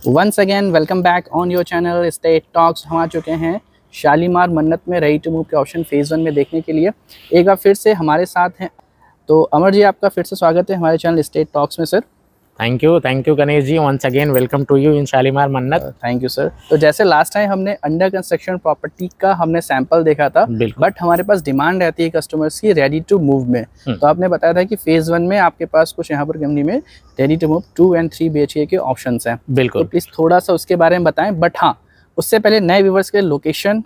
Once again welcome back on your channel State Talks. हम आ चुके हैं शालीमार मन्नत में रेडी टू मूव के ऑप्शन फेज़ 1 में देखने के लिए। एक बार फिर से हमारे साथ हैं तो अमर जी, आपका फिर से स्वागत है हमारे चैनल स्टेट टॉक्स में sir. Thank you Ganesh ji. Once again welcome to you in Shalimar Mannat. Thank you sir. तो जैसे लास्ट टाइम हमने अंडर कंस्ट्रक्शन प्रॉपर्टी का हमने सैंपल देखा था, बट हमारे पास डिमांड रहती है कस्टमर्स की रेडी टू मूव में। तो आपने बताया था कि फेज़ 1 में आपके पास कुछ यहाँ पर कंपनी में ready to move 2 and 3 BHK के ऑप्शंस हैं। बिल्कुल, तो प्लीज़ थोड़ा सा उसके बारे में बताएं। बट हाँ, उससे पहले नए व्यूवर्स के लोकेशन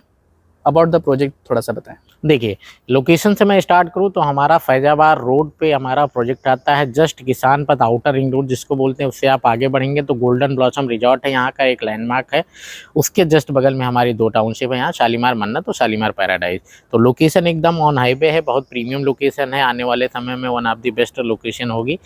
अबाउट द प्रोजेक्ट थोड़ा सा बताएं। देखिए लोकेशन से मैं स्टार्ट करूं तो हमारा फैजाबाद रोड पे हमारा प्रोजेक्ट आता है। जस्ट किसान पथ आउटर रिंग रोड जिसको बोलते हैं, उससे आप आगे बढ़ेंगे तो गोल्डन ब्लॉसम रिजॉर्ट है, यहाँ का एक लैंडमार्क है। उसके जस्ट बगल में हमारी 2 टाउनशिप है, यहाँ शालीमार मन्नत और शालीमार पैराडाइज। तो लोकेशन एकदम ऑन हाईवे है, बहुत प्रीमियम लोकेशन है, आने वाले समय में one of the best location होगी।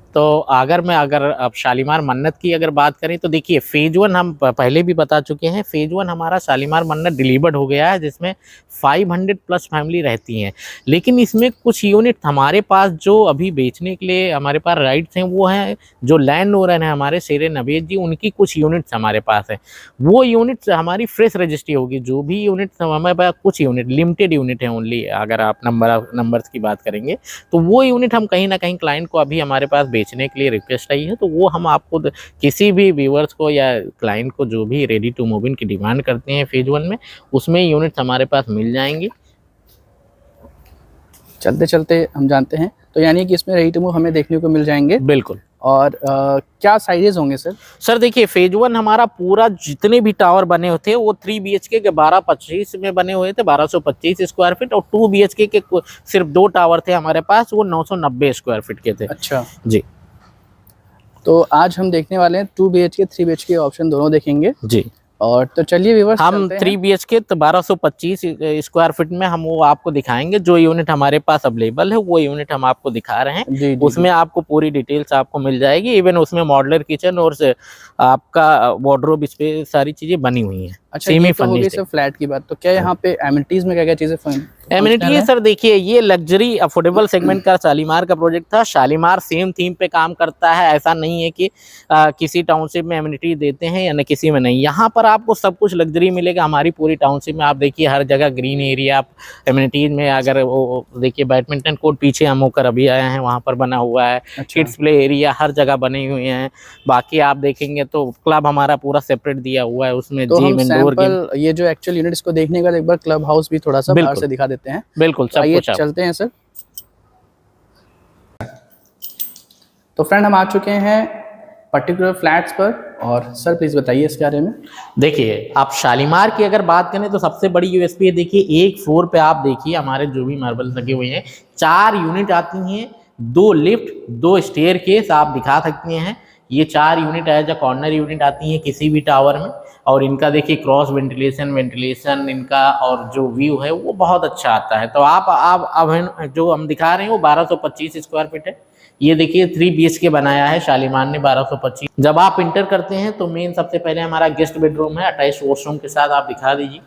तो अगर अब शालीमार मन्नत की अगर बात करें तो देखिए फेज़ 1 हम पहले भी बता चुके हैं। फेज़ 1 हमारा शालीमार मन्नत डिलीवर्ड हो गया है, जिसमें 500 प्लस फैमिली रहती हैं। लेकिन इसमें कुछ यूनिट हमारे पास जो अभी बेचने के लिए हमारे पास राइट्स हैं, वो हैं जो लैंड ओनर हैं हमारे शेरे नवेद जी, उनकी कुछ यूनिट्स हमारे पास है। वो यूनिट्स हमारी फ्रेश रजिस्ट्री होगी। जो भी यूनिट्स हमारे पास, कुछ यूनिट लिमिटेड यूनिट है ओनली, अगर आप नंबर्स की बात करेंगे तो वो यूनिट हम कहीं ना कहीं क्लाइंट को अभी हमारे पास बेचने के लिए रिक्वेस्ट आई है, तो वो हम आपको किसी भी व्यूअर्स को या क्लाइंट को जो भी रेडी टू मूव इन की डिमांड करते हैं फेज़ 1 में, उसमें यूनिट्स हमारे पास मिल जाएंगी। चलते चलते हम जानते हैं तो यानी कि इसमें रेडी टू मूव हमें देखने को मिल जाएंगे। बिल्कुल। और क्या साइजेस होंगे सर? सर देखिए फेज़ 1 हमारा पूरा जितने भी टावर बने होते हैं वो 3 BHK के 1225 में बने हुए थे, 1225 स्क्वायर फीट, और 2 BHK के सिर्फ 2 टावर थे हमारे पास, वो 990 स्क्वायर फीट के थे। अच्छा जी। तो आज हम देखने वाले हैं 2 BHK 3 BHK ऑप्शन दोनों देखेंगे जी। और तो चलिए व्यूअर्स, हम 3 BHK तो 1225 स्क्वायर फीट में हम वो आपको दिखाएंगे। जो यूनिट हमारे पास अवेलेबल है वो यूनिट हम आपको दिखा रहे हैं। जी, उसमें आपको पूरी डिटेल्स आपको मिल जाएगी। इवन उसमें मॉडलर किचन और आपका वार्डरोब स्पेस सारी चीजें बनी हुई हैं। अच्छा, ये तो हो गई सर फ्लैट की बात। तो क्या यहाँ पे एमिनिटीज में क्या क्या चीजें एमिनिटी है सर? देखिए ये लग्जरी अफोर्डेबल सेगमेंट का शालीमार का प्रोजेक्ट था। शालीमार सेम थीम पे काम करता है। ऐसा नहीं है कि किसी टाउनशिप में एमिनिटी देते हैं या न किसी में नहीं। यहाँ पर आपको सब कुछ लग्जरी मिलेगा। हमारी पूरी टाउनशिप में आप देखिए हर जगह ग्रीन एरिया, एमिनिटीज में अगर वो देखिए बैडमिंटन कोर्ट पीछे हम होकर अभी आए हैं, वहाँ पर बना हुआ है। किड्स प्ले एरिया हर जगह बने हुए हैं। बाकी आप देखेंगे तो क्लब हमारा पूरा सेपरेट दिया हुआ है, उसमें तो जिम, इंडोर गेम। ये जो एक्चुअल यूनिट्स को देखने का एक बार क्लब हाउस भी थोड़ा सा बाहर से दिखा देते हैं। बिल्कुल, सब कुछ चलते हैं सर। तो फ्रेंड हम आ चुके हैं पर्टिकुलर फ्लैट्स पर, और सर प्लीज बताइए इसके बारे में। देखिए आप शालीमार की अगर बात करें तो सबसे बड़ी यूएसपी है, देखिए एक फ्लोर पे आप देखिए हमारे जो भी मार्बल लगे हुए हैं, 4 यूनिट आती हैं, 2 लिफ्ट, 2 स्टेयर केस आप दिखा सकते हैं। ये 4 unit as a corner unit आती हैं किसी भी टावर में। और इनका देखिए क्रॉस वेंटिलेशन इनका और जो व्यू है वो बहुत अच्छा आता है। तो आप अब जो हम दिखा रहे हैं वो 1225 स्क्वायर फीट है। ये देखिए 3 BHK बनाया है शालीमार ने 1225। जब आप इंटर करते हैं तो मेन सबसे पहले हमारा गेस्ट बेडरूम है, अटैच वॉशरूम के साथ। आप दिखा दीजिए।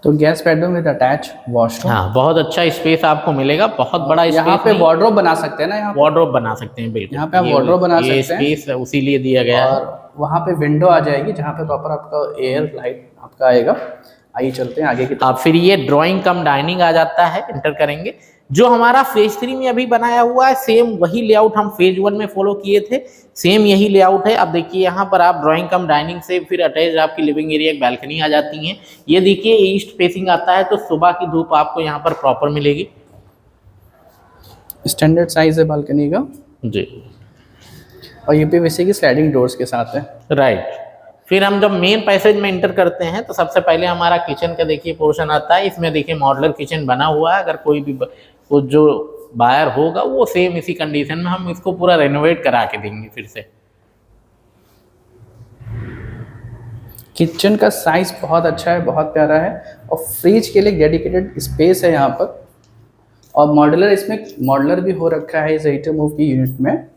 तो guest bedroom with attach washroom. हाँ, बहुत अच्छा स्पेस आपको मिलेगा, बहुत बड़ा स्पेस। यहाँ पे वार्डरोब बना सकते हैं ना? यहाँ वार्डरोब बना सकते हैं, बिल्कुल। यहाँ पे आप वार्डरोब बना सकते हैं। ये स्पेस उसी लिए दिया गया है। और वहाँ पे विंडो आ जाएगी जहाँ पे प्रॉपर आपका एयर लाइट आपका आएगा। आइए चलते हैं आगे की तरफ। फिर ये ड्राइंग कम डाइनिंग आ जाता है, इंटर करेंगे। जो हमारा फेज 3 में अभी बनाया हुआ है सेम वही लेआउट हम फेज 1 में फॉलो किए थे, सेम यही लेआउट है। अब देखिए यहाँ पर आप ड्राइंग कम डाइनिंग से फिर अटैच आपकी लिविंग एरिया बैल्कनी आ जाती है। ये देखिए ईस्ट फेसिंग आता है, तो सुबह की धूप आपको यहाँ पर प्रॉपर मिलेगी। स्टैंडर्ड साइज है बालकनी का जी। और ये PVC की स्लाइडिंग डोर्स के साथ है। राइट। फिर हम जब मेन पैसेज में इंटर करते हैं तो सबसे पहले हमारा किचन का देखिए पोर्शन आता है। इसमें देखिए मॉडलर किचन बना हुआ है। अगर कोई भी वो जो बायर होगा वो सेम इसी कंडीशन में हम इसको पूरा रेनोवेट करा के देंगे फिर से। किचन का साइज बहुत अच्छा है, बहुत प्यारा है, और फ्रिज के लिए डेडिकेटेड स्पेस है यहाँ पर। और मॉडलर, इसमें मॉडलर भी हो रखा है इस रेडी टू मूव की यूनिट में,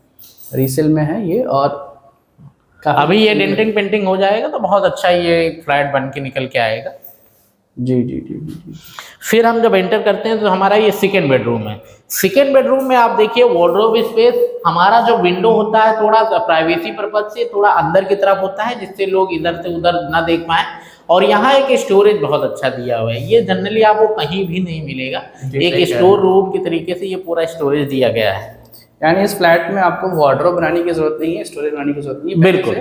रीसेल में है ये। और अभी ये डेंटिंग पेंटिंग हो जाएगा तो बहुत अच्छा ये फ्लैट बन के निकल के आएगा। जी जी जी जी। फिर हम जब एंटर करते हैं तो हमारा ये सेकेंड बेडरूम है। सेकेंड बेडरूम में आप देखिए वार्डरोब स्पेस, हमारा जो विंडो होता है थोड़ा प्राइवेसी पर्पज से थोड़ा अंदर की तरफ होता है, जिससे लोग इधर से उधर ना देख पाए। और यहाँ एक स्टोरेज बहुत अच्छा दिया हुआ है, ये जनरली आपको कहीं भी नहीं मिलेगा। एक स्टोर रूम की तरीके से ये पूरा स्टोरेज दिया गया है। यानी इस फ्लैट में आपको वार्डरोब बनाने की जरूरत नहीं है, स्टोरेज बनाने की जरूरत नहीं है, बिल्कुल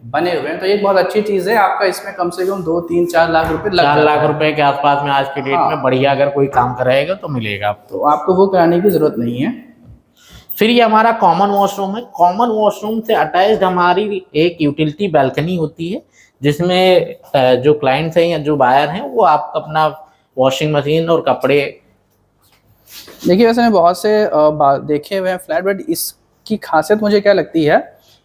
बने हुए हैं। तो ये बहुत अच्छी चीज है, आपका इसमें कम से कम 2-3-4 लाख रुपए लग 4 लाख रुपए के आसपास में आज की डेट में बढ़िया अगर कोई काम कराएगा तो मिलेगा आपको। तो आपको वो कराने की जरूरत नहीं है। फिर ये हमारा कॉमन वॉशरूम है। कॉमन वॉशरूम से अटैच्ड हमारी एक यूटिलिटी बालकनी होती है, जिसमें जो क्लाइंट्स हैं या जो बायर हैं वो आप अपना वॉशिंग मशीन और कपड़े। देखिए वैसे मैं बहुत से देखे हुए हैं फ्लैट, बट इसकी खासियत मुझे क्या लगती है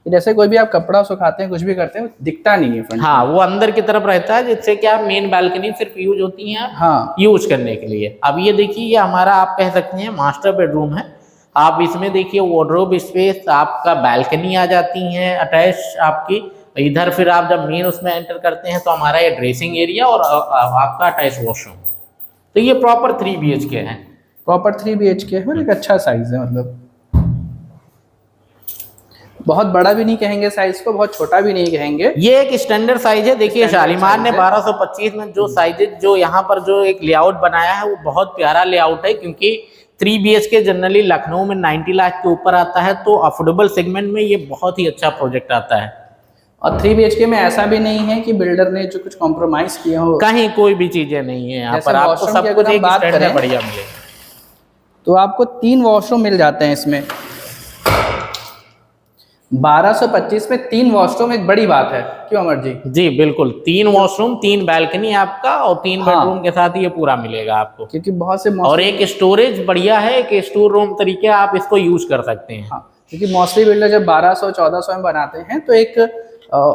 कि जैसे कोई भी आप कपड़ा सुखाते हैं, कुछ भी करते हैं, दिखता नहीं है फ्रंट। हाँ, वो अंदर की तरफ रहता है, जिससे क्या मेन बालकनी सिर्फ यूज होती है हाँ यूज करने के लिए। अब ये देखिए ये हमारा आप कह सकते हैं मास्टर बेडरूम है। आप इसमें देखिए वार्डरोब स्पेस, आपका बालकनी आ जाती है अटैच आपकी। इधर फिर आप जब मेन उसमें एंटर करते हैं तो हमारा ये ड्रेसिंग एरिया और आपका अटैच वॉशरूम। तो ये प्रॉपर 3 BHK है। प्रॉपर 3 BHK है, एक अच्छा साइज है, मतलब बहुत बड़ा भी नहीं कहेंगे साइज को, बहुत छोटा भी नहीं कहेंगे। ये एक स्टैंडर्ड साइज है। देखिए शालीमार ने 1225 में जो साइजेज जो यहाँ पर जो एक लेआउट बनाया है वो बहुत प्यारा लेआउट है, क्योंकि 3 BHK जनरली लखनऊ में 90 लाख के ऊपर आता है, तो अफोर्डेबल सेगमेंट में ये बहुत ही अच्छा प्रोजेक्ट आता है। और 3 BHK में ऐसा भी नहीं है कि बिल्डर ने जो कुछ कॉम्प्रोमाइज किया हो, कहीं कोई भी चीजें नहीं है यहाँ पर, आपको सब कुछ एक स्टैंडर्ड बढ़िया मिलेगा। तो आपको 3 वॉशरूम मिल जाते हैं इसमें। 1225 में 3 वॉशरूम एक बड़ी बात है, क्यों अमर जी? जी बिल्कुल, 3 वॉशरूम 3 बालकनी आपका और 3 बेडरूम के साथ ये पूरा मिलेगा आपको। क्योंकि बहुत से और एक स्टोरेज बढ़िया है, एक स्टोर रूम तरीके आप इसको यूज कर सकते हैं। हाँ, क्योंकि मोस्टली बिल्डर जब 1200-1400 में बनाते हैं तो एक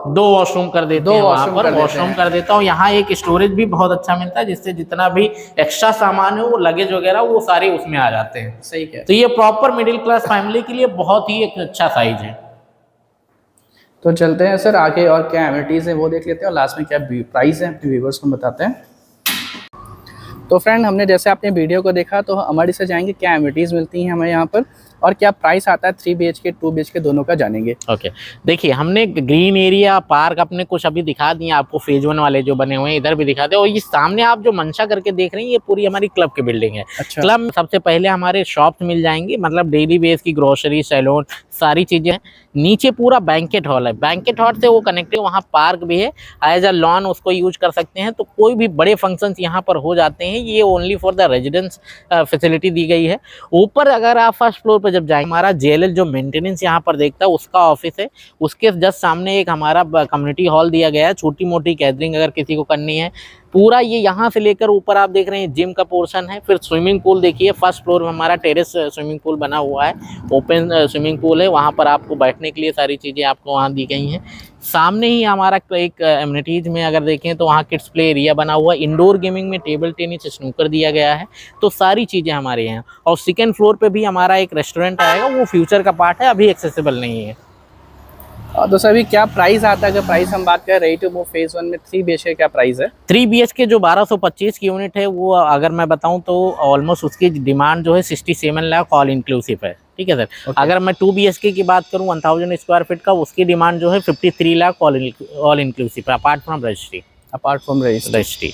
2 वॉशरूम कर देते हैं, वहाँ पर वॉशरूम कर देता हूँ। यहाँ एक स्टोरेज भी बहुत अच्छा मिलता है, जिससे जितना भी एक्स्ट्रा सामान है वो लगेज वगैरह वो सारे उसमें आ जाते हैं। सही है। तो ये प्रॉपर मिडिल क्लास फैमिली के लिए बहुत ही एक अच्छा साइज है। तो चलते हैं सर आगे, और क्या एमिनिटीज़ हैं वो देख लेते हैं, और लास्ट में क्या प्राइस है अपने व्यूवर्स को बताते हैं। तो फ्रेंड हमने जैसे आपने वीडियो को देखा, तो हमारे से जाएंगे क्या एमिनिटीज़ मिलती हैं हमें यहाँ पर, और क्या प्राइस आता है 3 BHK 2 BHK दोनों का जानेंगे। ओके देखिए हमने ग्रीन एरिया पार्क अपने कुछ अभी दिखा दिए आपको, फेज 1 वाले जो बने हुए हैं इधर भी दिखा दे। और ये सामने आप जो मंशा करके देख रहे हैं ये पूरी हमारी क्लब की बिल्डिंग है। अच्छा। क्लब में सबसे पहले हमारे शॉप्स मिल जाएंगे, मतलब डेली बेस की ग्रोसरी, सैलून, सारी चीजें हैं। नीचे पूरा बैंकेट हॉल है, बैंकेट हॉल से वो कनेक्टेड, वहाँ पार्क भी है, एज अ लॉन उसको यूज कर सकते हैं। तो कोई भी बड़े फंक्शंस यहाँ पर हो जाते हैं। ये only for the residence facility दी गई है। ऊपर अगर आप फर्स्ट फ्लोर पर जब जाएंगे, हमारा JLL जो मेंटेनेंस यहाँ पर देखता है उसका ऑफिस है। उसके जस्ट सामने एक हमारा कम्युनिटी हॉल दिया गया है, छोटी मोटी गैदरिंग अगर किसी को करनी है। पूरा ये यहाँ से लेकर ऊपर आप देख रहे हैं जिम का पोर्शन है। फिर स्विमिंग पूल देखिए, फर्स्ट फ्लोर में हमारा टेरेस स्विमिंग पूल बना हुआ है, ओपन स्विमिंग पूल है। वहाँ पर आपको बैठने के लिए सारी चीज़ें आपको वहाँ दी गई हैं। सामने ही हमारा एक एमिनिटीज़ में अगर देखें तो वहाँ किड्स प्ले एरिया बना हुआ है। इंडोर गेमिंग में टेबल टेनिस, स्नूकर दिया गया है। तो सारी चीज़ें हमारे यहाँ। और सेकेंड फ्लोर पे भी हमारा एक रेस्टोरेंट आएगा, वो फ्यूचर का पार्ट है, अभी एक्सेसिबल नहीं है। तो सभी क्या प्राइस आता है? अगर प्राइस हम बात करें रेडी टू मूव फेज 1 में 3 BHK क्या प्राइस है? 3 BHK जो 1225 की यूनिट है वो अगर मैं बताऊं तो ऑलमोस्ट उसकी डिमांड जो है 67 लाख ऑल इंक्लूसिव है। ठीक है सर। Okay. अगर मैं 2 BHK की बात करूं 1000 स्क्वायर फीट का, उसकी डिमांड जो है 53 lakh all inclusive apart from registry.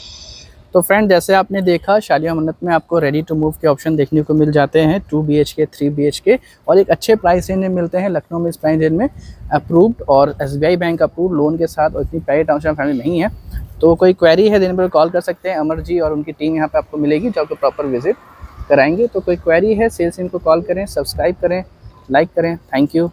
तो फ्रेंड जैसे आपने देखा शालिया मन्नत में आपको रेडी टू मूव के ऑप्शन देखने को मिल जाते हैं, 2 BHK 3 BHK, और एक अच्छे प्राइस रेंज में मिलते हैं। लखनऊ में इस प्राइस रेंज में अप्रूव्ड और SBI बैंक अप्रूव्ड लोन के साथ, और इतनी प्यारी टर्म्स एंड फैमिली नहीं है। तो कोई क्वेरी है दिन पर कॉल कर सकते हैं, अमर जी और उनकी टीम यहाँ पे आपको मिलेगी जो आपको प्रॉपर विजिट कराएंगे। तो कोई क्वेरी है सेल्स इनको कॉल करें, सब्सक्राइब करें, लाइक करें। Thank you.